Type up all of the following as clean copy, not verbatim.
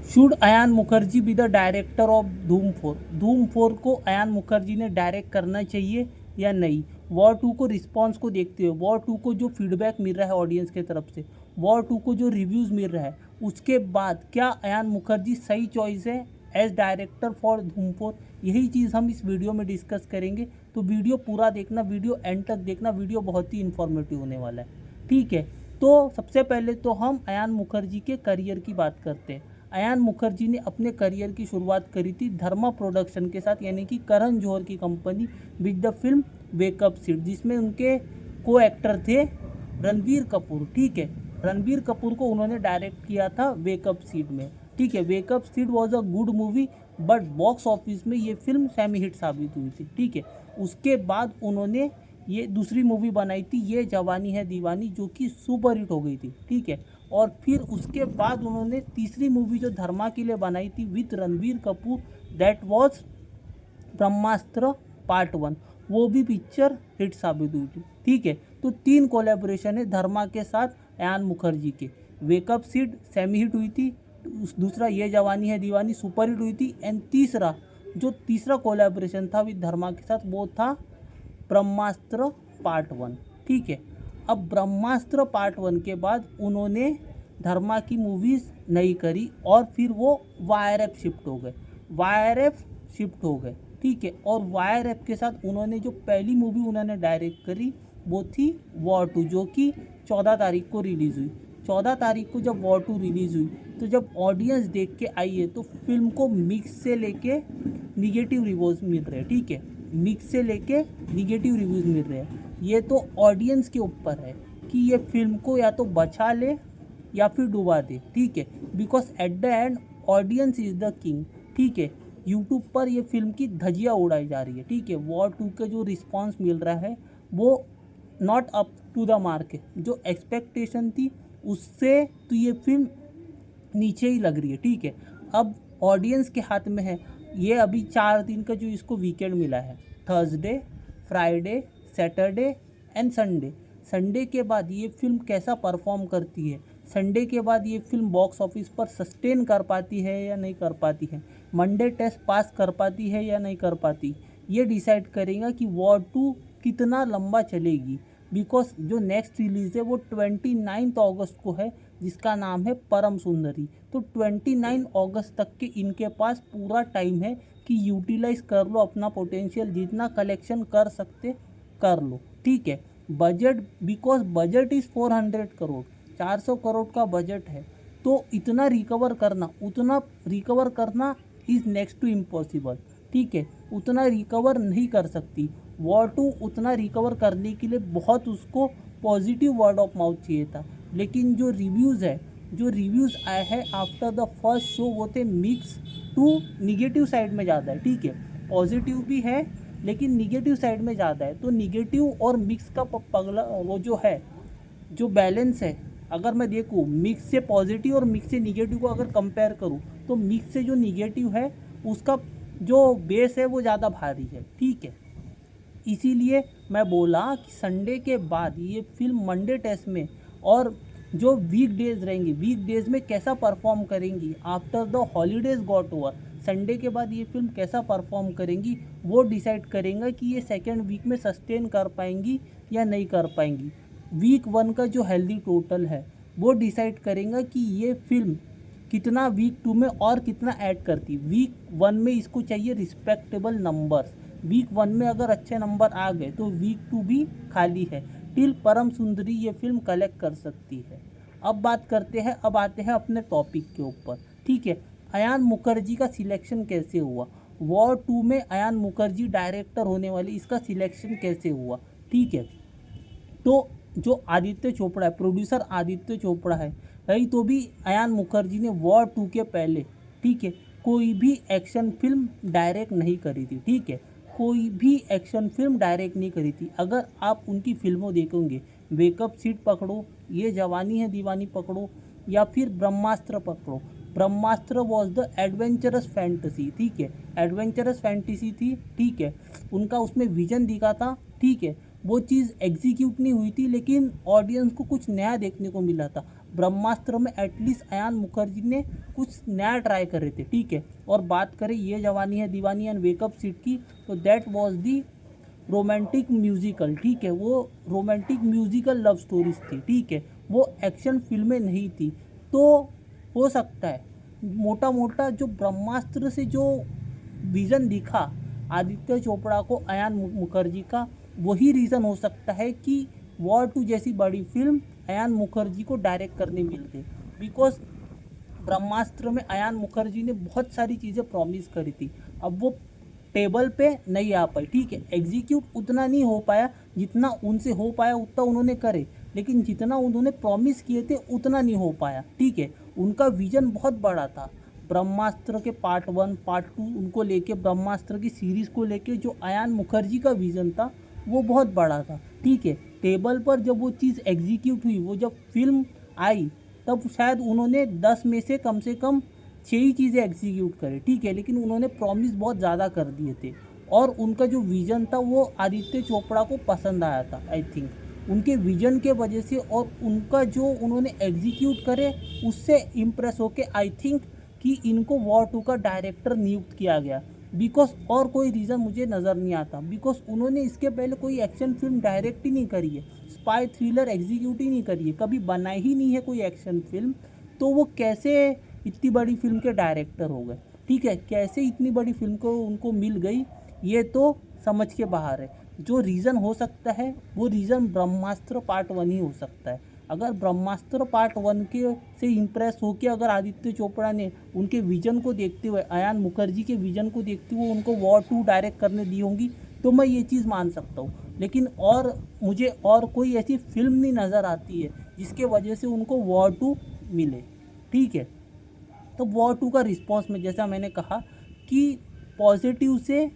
Should Ayan Mukherjee be the director of Dhoom 4? धूम 4 को अयान मुखर्जी ने डायरेक्ट करना चाहिए या नहीं? वॉर 2 को रिस्पॉन्स को देखते हुए, वॉर 2 को जो फीडबैक मिल रहा है ऑडियंस के तरफ से, वॉर 2 को जो रिव्यूज़ मिल रहा है, उसके बाद क्या अयान मुखर्जी सही चॉइस है एज डायरेक्टर फॉर धूम 4? यही चीज़ हम इस वीडियो में डिस्कस करेंगे। तो वीडियो पूरा देखना, वीडियो एंड तक देखना, वीडियो बहुत ही इन्फॉर्मेटिव होने वाला है। ठीक है, तो सबसे पहले तो हम अयान मुखर्जी के करियर की बात करते हैं। अयान मुखर्जी ने अपने करियर की शुरुआत करी थी धर्मा प्रोडक्शन के साथ, यानी कि करण जौहर की company, with the film wake up seed, जिसमें उनके को एक्टर थे रणबीर कपूर। ठीक है, रणबीर कपूर को उन्होंने डायरेक्ट किया था वेकअप सीड में। ठीक है, wake up seed was a good movie, but box office में ये फिल्म सेमी हिट साबित हुई थी। ठीक है, उसके बाद उन्होंने ये दूसरी मूवी बनाई थी ये जवानी है दीवानी, जो कि सुपर हिट हो गई थी। ठीक है, और फिर उसके बाद उन्होंने तीसरी मूवी जो धर्मा के लिए बनाई थी with Ranbir Kapoor, that was Brahmastra part 1, वो भी पिक्चर हिट साबित हुई थी। ठीक है, तो 3 कोलैबोरेशन है धर्मा के साथ अयान मुखर्जी के। वेकअप सीड सेमी हिट हुई थी, दूसरा ये जवानी है दीवानी सुपर हिट हुई थी, एंड तीसरा जो तीसरा कोलैबोरेशन था विद धर्मा के साथ वो था ब्रह्मास्त्र पार्ट 1। ठीक है, अब ब्रह्मास्त्र पार्ट 1 के बाद उन्होंने धर्मा की मूवीज़ नहीं करी और फिर वो वाईआरएफ शिफ्ट हो गए, वाईआरएफ शिफ्ट हो गए। ठीक है, और वाईआरएफ के साथ उन्होंने जो पहली मूवी उन्होंने डायरेक्ट करी वो थी वॉर 2, जो कि 14 तारीख को रिलीज़ हुई। 14 तारीख को जब वॉर 2 रिलीज़ हुई तो जब ऑडियंस देख के आई है तो फिल्म को मिक्स से लेके निगेटिव रिव्यूज़ मिल रहे हैं। ठीक है, मिक्स से लेके निगेटिव रिव्यूज़ मिल रहे हैं। ये तो ऑडियंस के ऊपर है कि ये फिल्म को या तो बचा ले या फिर डुबा दे। ठीक है, because at the end audience is the king. ठीक है, यूट्यूब पर ये फिल्म की धज्जियाँ उड़ाई जा रही है। ठीक है, वॉर 2 का जो रिस्पांस मिल रहा है वो not up to the mark है, जो एक्सपेक्टेशन थी उससे तो ये फिल्म नीचे ही लग रही है। ठीक है, अब ऑडियंस के हाथ में है, ये अभी 4 दिन का जो इसको वीकेंड मिला है, Thursday, Friday, Saturday and Sunday. Sunday के बाद ये फिल्म कैसा परफॉर्म करती है, संडे के बाद ये फिल्म बॉक्स ऑफिस पर सस्टेन कर पाती है या नहीं कर पाती है, मंडे टेस्ट पास कर पाती है या नहीं कर पाती, ये डिसाइड करेगा कि वॉर 2 कितना लंबा चलेगी। बिकॉज जो नेक्स्ट रिलीज़ है वो 29 अगस्त को है, जिसका नाम है परम सुंदरी। तो 29 अगस्त तक के इनके पास पूरा टाइम है कि यूटिलाइज कर लो अपना पोटेंशियल, जितना कलेक्शन कर सकते कर लो। ठीक है, budget, because budget is 400 crore, 400 crore का बजट है, तो इतना रिकवर करना, उतना रिकवर करना इज़ नेक्स्ट टू इम्पॉसिबल। ठीक है, उतना रिकवर नहीं कर सकती वॉर 2। उतना रिकवर करने के लिए बहुत उसको पॉजिटिव वर्ड ऑफ माउथ चाहिए था, लेकिन जो रिव्यूज़ है, जो रिव्यूज़ आए हैं आफ्टर द फर्स्ट शो वो थे मिक्स टू निगेटिव साइड में ज़्यादा है। ठीक है, पॉजिटिव भी है लेकिन निगेटिव साइड में ज़्यादा है। तो निगेटिव और मिक्स का पगला वो जो है, जो बैलेंस है, अगर मैं देखूँ मिक्स से पॉजिटिव और मिक्स से निगेटिव को अगर कंपेयर करूँ तो मिक्स से जो निगेटिव है उसका जो बेस है वो ज़्यादा भारी है। ठीक है, इसीलिए मैं बोला कि संडे के बाद ये फिल्म मंडे टेस्ट में और जो वीक डेज रहेंगे, वीक डेज में कैसा परफॉर्म करेंगी after the holidays got over, Sunday के बाद ये फिल्म कैसा परफॉर्म करेंगी वो डिसाइड करेंगे कि ये सेकेंड वीक में सस्टेन कर पाएंगी या नहीं कर पाएंगी। वीक 1 का जो हेल्दी टोटल है वो डिसाइड करेंगे कि ये फिल्म कितना वीक 2 में और कितना ऐड करती। वीक 1 में इसको चाहिए रिस्पेक्टेबल नंबर्स, वीक 1 में अगर अच्छे नंबर आ गए तो वीक 2 भी खाली है, टिल परम सुंदरी ये फिल्म कलेक्ट कर सकती है। अब बात करते हैं, अब आते हैं अपने टॉपिक के ऊपर। ठीक है, अयान मुखर्जी का सिलेक्शन कैसे हुआ, वॉर 2 में अयान मुखर्जी डायरेक्टर होने वाली, इसका सिलेक्शन कैसे हुआ। ठीक है, तो जो आदित्य चोपड़ा है, प्रोड्यूसर आदित्य चोपड़ा है, कहीं तो भी अयान मुखर्जी ने वॉर 2 के पहले, ठीक है, कोई भी एक्शन फिल्म डायरेक्ट नहीं करी थी। ठीक है, कोई भी एक्शन फिल्म डायरेक्ट नहीं करी थी। अगर आप उनकी फिल्मों देखोगे, वेकअप सीट पकड़ो, ये जवानी है दीवानी पकड़ो, या फिर ब्रह्मास्त्र पकड़ो, ब्रह्मास्त्र वॉज द एडवेंचरस फैंटेसी। ठीक है, एडवेंचरस फैंटेसी थी। ठीक है, उनका उसमें विजन दिखा था। ठीक है, वो चीज़ एग्जीक्यूट नहीं हुई थी लेकिन ऑडियंस को कुछ नया देखने को मिला था। ब्रह्मास्त्र में एटलीस्ट अयान मुखर्जी ने कुछ नया ट्राई कर रहे थे, ठीक है। और बात करें ये जवानी है दीवानी एंड वेकअप सीट की, तो that was the romantic musical, ठीक है। वो रोमांटिक म्यूजिकल लव स्टोरीज थी, ठीक है। वो एक्शन फिल्में नहीं थी। तो हो सकता है मोटा मोटा जो ब्रह्मास्त्र से जो विज़न दिखा आदित्य चोपड़ा को अयान मुखर्जी का, वही रीज़न हो सकता है कि वॉर 2 जैसी बड़ी फिल्म अयान मुखर्जी को डायरेक्ट करने मिल गई। बिकॉज ब्रह्मास्त्र में अयान मुखर्जी ने बहुत सारी चीज़ें प्रॉमिस करी थी, अब वो टेबल पे नहीं आ पाई, ठीक है। एग्जीक्यूट उतना नहीं हो पाया जितना उनसे हो पाया, उतना उन्होंने करे, लेकिन जितना उन्होंने प्रॉमिस किए थे उतना नहीं हो पाया, ठीक है। उनका विजन बहुत बड़ा था, ब्रह्मास्त्र के पार्ट 1 पार्ट 2 उनको लेके, ब्रह्मास्त्र की सीरीज़ को लेके जो अयान मुखर्जी का विज़न था वो बहुत बड़ा था, ठीक है। टेबल पर जब वो चीज़ एग्जीक्यूट हुई, वो जब फिल्म आई, तब शायद उन्होंने 10 में से कम 6 ही चीज़ें एग्जीक्यूट करें, ठीक है। लेकिन उन्होंने प्रॉमिस बहुत ज़्यादा कर दिए थे, और उनका जो विज़न था वो आदित्य चोपड़ा को पसंद आया था। आई थिंक उनके विज़न के वजह से और उनका जो उन्होंने एग्जीक्यूट करे उससे इम्प्रेस होके आई थिंक कि इनको वॉर 2 का डायरेक्टर नियुक्त किया गया। बिकॉज और कोई रीज़न मुझे नज़र नहीं आता, बिकॉज उन्होंने इसके पहले कोई एक्शन फिल्म डायरेक्ट ही नहीं करी है, स्पाई थ्रिलर एग्जीक्यूट ही नहीं करी है, कभी बनाई ही नहीं है कोई एक्शन फिल्म। तो वो कैसे इतनी बड़ी फिल्म के डायरेक्टर हो गए, ठीक है। कैसे इतनी बड़ी फिल्म को उनको मिल गई, ये तो समझ के बाहर है। जो रीज़न हो सकता है वो रीज़न ब्रह्मास्त्र पार्ट 1 ही हो सकता है। अगर ब्रह्मास्त्र पार्ट 1 के से इम्प्रेस होकर अगर आदित्य चोपड़ा ने उनके विजन को देखते हुए, अयान मुखर्जी के विजन को देखते हुए उनको वॉर 2 डायरेक्ट करने दी होंगी, तो मैं ये चीज़ मान सकता हूँ। लेकिन और मुझे और कोई ऐसी फिल्म नहीं नज़र आती है जिसके वजह से उनको वॉर 2 मिले, ठीक है। तो वॉर 2 का रिस्पॉन्स में जैसा मैंने कहा कि पॉजिटिव से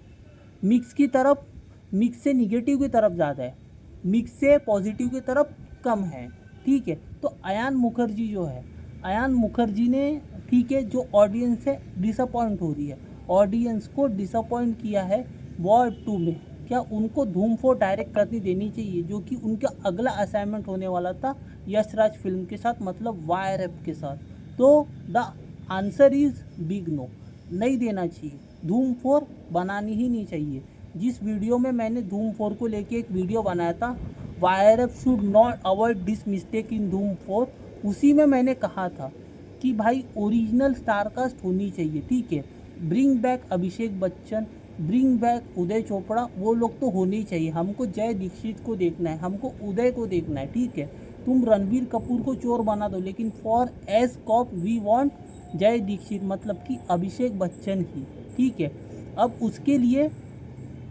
मिक्स की तरफ, मिक्स से निगेटिव की तरफ ज़्यादा है, मिक्स से पॉजिटिव की तरफ कम है, ठीक है। तो अयान मुखर्जी जो है, अयान मुखर्जी ने, ठीक है, जो ऑडियंस है डिसअपॉइंट हो रही है, ऑडियंस को डिसअपॉइंट किया है वॉर 2 में। क्या उनको धूम 4 डायरेक्ट करनी देनी चाहिए, जो कि उनका अगला असाइनमेंट होने वाला था यश राज फिल्म के साथ, मतलब वायरएफ के साथ। तो the answer is big no, नहीं देना चाहिए, धूम 4 बनानी ही नहीं चाहिए। जिस वीडियो में मैंने धूम 4 को लेके एक वीडियो बनाया था, वायरएफ should not avoid this mistake in Dhoom 4, उसी में मैंने कहा था कि भाई ओरिजिनल स्टारकास्ट होनी चाहिए, ठीक है। Bring back Abhishek Bachchan, bring back Uday Chopra, वो लोग तो होने ही चाहिए। हमको जय दीक्षित को देखना है, हमको उदय को देखना है, ठीक है। तुम रणवीर कपूर को चोर बना दो, लेकिन for as cop we want Jay Dikshit, मतलब कि अभिषेक बच्चन ही, ठीक है। अब उसके लिए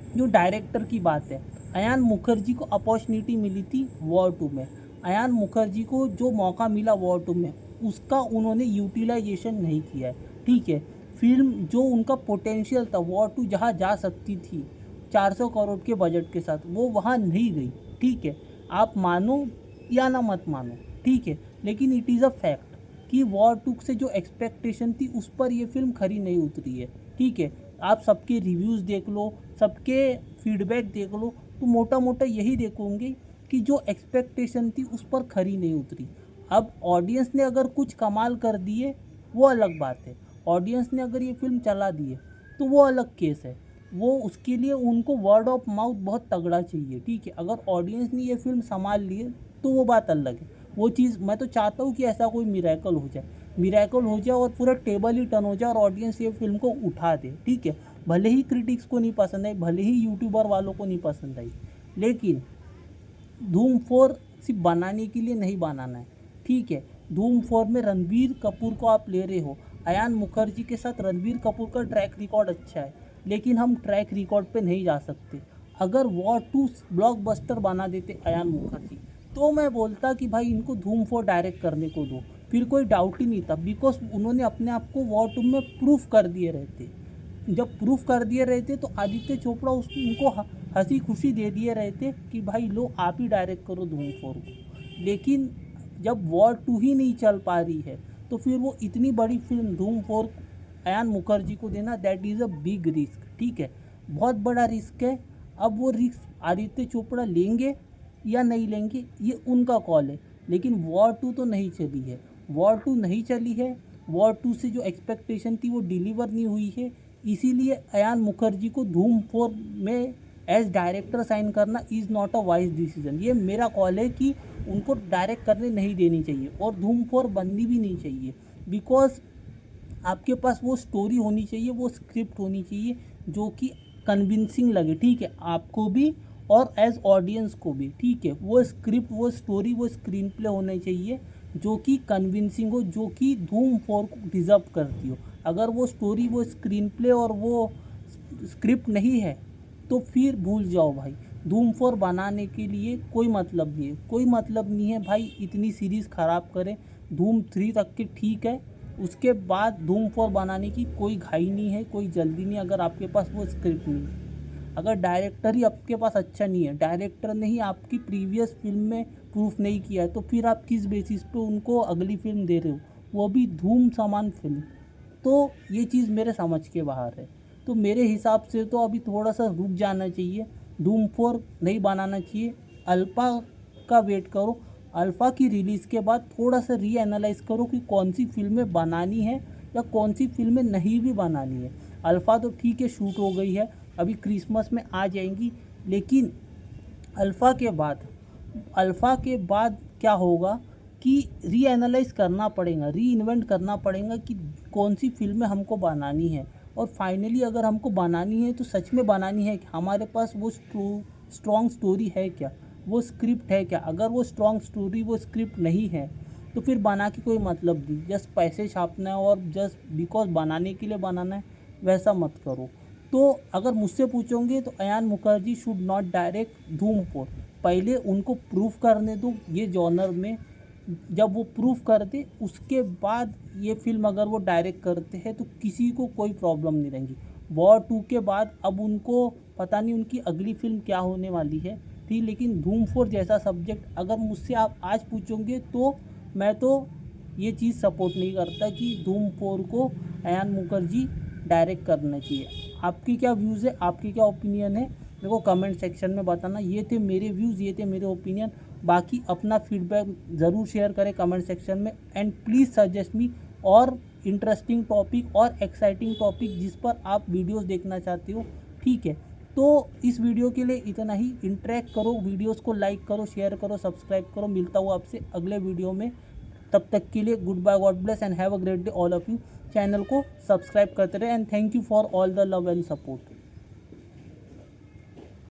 जो डायरेक्टर की बात है, अयान मुखर्जी को अपॉर्चुनिटी मिली थी वॉर 2 में, अयान मुखर्जी को जो मौका मिला वॉर 2 में उसका उन्होंने यूटिलाइजेशन नहीं किया है, ठीक है। फिल्म जो उनका पोटेंशियल था, वॉर 2 जहाँ जा सकती थी 400 करोड़ के बजट के साथ, वो वहाँ नहीं गई, ठीक है। आप मानो या ना मत मानो, ठीक है, लेकिन इट इज़ अ फैक्ट कि वॉर 2 से जो एक्सपेक्टेशन थी उस पर ये फिल्म खरी नहीं उतरी है, ठीक है। आप सबके रिव्यूज़ देख लो, सबके फीडबैक देख लो, तो मोटा मोटा यही देखोगे कि जो एक्सपेक्टेशन थी उस पर खरी नहीं उतरी। अब ऑडियंस ने अगर कुछ कमाल कर दिए वो अलग बात है, ऑडियंस ने अगर ये फिल्म चला दी है तो वो अलग केस है, वो उसके लिए उनको वर्ड ऑफ माउथ बहुत तगड़ा चाहिए, ठीक है। अगर ऑडियंस ने ये फिल्म संभाल ली है तो वो बात अलग है। वो चीज़ मैं तो चाहता हूँ कि ऐसा कोई मिरेकल हो जाए, मिरेकल हो जाए और पूरा टेबल ही टर्न हो जाए और ऑडियंस ये फिल्म को उठा दे, ठीक है। भले ही क्रिटिक्स को नहीं पसंद आई, भले ही यूट्यूबर वालों को नहीं पसंद आई, लेकिन धूम 4 सिर्फ बनाने के लिए नहीं बनाना है, ठीक है। धूम 4 में रणवीर कपूर को आप ले रहे हो, अयान मुखर्जी के साथ रणवीर कपूर का ट्रैक रिकॉर्ड अच्छा है, लेकिन हम ट्रैक रिकॉर्ड पे नहीं जा सकते। अगर वॉर 2 ब्लॉकबस्टर बना देते अयान मुखर्जी, तो मैं बोलता कि भाई इनको धूम 4 डायरेक्ट करने को दो, फिर कोई डाउट ही नहीं था। बिकॉज उन्होंने अपने आप को वॉर 2 में प्रूफ कर दिए रहते, जब प्रूफ कर दिए रहते तो आदित्य चोपड़ा उनको हंसी खुशी दे दिए रहते कि भाई लो आप ही डायरेक्ट करो धूम 4 को। लेकिन जब वॉर 2 ही नहीं चल पा रही है तो फिर वो इतनी बड़ी फिल्म धूम 4 अयान मुखर्जी को देना, that is a big risk, ठीक है, बहुत बड़ा रिस्क है। अब वो रिस्क आदित्य चोपड़ा लेंगे या नहीं लेंगे ये उनका कॉल है, लेकिन वॉर 2 तो नहीं चली है। वॉर 2 नहीं चली है, वॉर 2 से जो एक्सपेक्टेशन थी वो डिलीवर नहीं हुई है, इसीलिए अयान मुखर्जी को धूम 4 में एज डायरेक्टर साइन करना is not a wise decision. ये मेरा कॉल है कि उनको डायरेक्ट करने नहीं देनी चाहिए और धूम 4 बननी भी नहीं चाहिए, बिकॉज आपके पास वो स्टोरी होनी चाहिए, वो स्क्रिप्ट होनी चाहिए जो कि कन्विंसिंग लगे, ठीक है, आपको भी और एज ऑडियंस को भी, ठीक है। वो स्क्रिप्ट, वो स्टोरी, वो स्क्रीन प्ले होने चाहिए जो कि कन्विंसिंग हो, जो कि धूम 4 को डिज़र्व करती हो। अगर वो स्टोरी, वो स्क्रीन प्ले और वो स्क्रिप्ट नहीं है तो फिर भूल जाओ भाई। धूम 4 बनाने के लिए कोई मतलब नहीं है, कोई मतलब नहीं है भाई इतनी सीरीज़ ख़राब करें। धूम 3 तक के ठीक है, उसके बाद धूम 4 बनाने की कोई घाई नहीं है, कोई जल्दी नहीं, अगर आपके पास वो स्क्रिप्ट नहीं है। अगर डायरेक्टर ही आपके पास अच्छा नहीं है, डायरेक्टर ने ही आपकी प्रीवियस फिल्म में प्रूफ नहीं किया है, तो फिर आप किस बेसिस पे उनको अगली फिल्म दे रहे हो, वो भी धूम समान फिल्म। तो ये चीज़ मेरे समझ के बाहर है। तो मेरे हिसाब से तो अभी थोड़ा सा रुक जाना चाहिए, धूम 4 नहीं बनाना चाहिए, अल्फा का वेट करो। अल्फ़ा की रिलीज़ के बाद थोड़ा सा रीएनालाइज करो कि कौन सी फिल्में बनानी है या कौन सी फिल्में नहीं भी बनानी है। अल्फ़ा तो ठीक है, शूट हो गई है, अभी क्रिसमस में आ जाएंगी, लेकिन अल्फ़ा के बाद क्या होगा कि रीएनालाइज करना पड़ेगा, री इन्वेंट करना पड़ेगा कि कौन सी फिल्में हमको बनानी है। और फाइनली अगर हमको बनानी है तो सच में बनानी है कि हमारे पास वो स्ट्रॉन्ग स्टोरी है क्या, वो स्क्रिप्ट है क्या। अगर वो स्ट्रॉन्ग स्टोरी, वो स्क्रिप्ट नहीं है तो फिर बना के कोई मतलब नहीं, जस्ट पैसे छापना है और जस्ट बिकॉज बनाने के लिए बनाना है, वैसा मत करो। तो अगर मुझसे पूछोगे तो Ayan Mukherjee should not direct Dhoom 4। पहले उनको प्रूफ करने दो ये जॉनर में, जब वो प्रूफ कर दे उसके बाद ये फिल्म अगर वो डायरेक्ट करते हैं तो किसी को कोई प्रॉब्लम नहीं रहेगी। वॉर 2 के बाद अब उनको पता नहीं उनकी अगली फिल्म क्या होने वाली है, ठीक, लेकिन धूम 4 जैसा सब्जेक्ट अगर मुझसे आप आज पूछोगे तो मैं तो ये चीज़ सपोर्ट नहीं करता कि धूम 4 को अयान मुखर्जी डायरेक्ट करना चाहिए। आपकी क्या व्यूज़ है, आपकी क्या ओपिनियन है, मेरे को कमेंट सेक्शन में बताना। ये थे मेरे व्यूज़, ये थे मेरे ओपिनियन। बाकी अपना फीडबैक ज़रूर शेयर करें कमेंट सेक्शन में, एंड प्लीज़ सजेस्ट मी और इंटरेस्टिंग टॉपिक और एक्साइटिंग टॉपिक जिस पर आप वीडियोस देखना चाहते हो, ठीक है। तो इस वीडियो के लिए इतना ही। इंटरेक्ट करो, वीडियोस को लाइक करो, शेयर करो, सब्सक्राइब करो। मिलता हूँ आपसे अगले वीडियो में, तब तक के लिए goodbye, God bless and have a great day all of you. Channel को सब्सक्राइब करते रहे and thank you for all the love and support.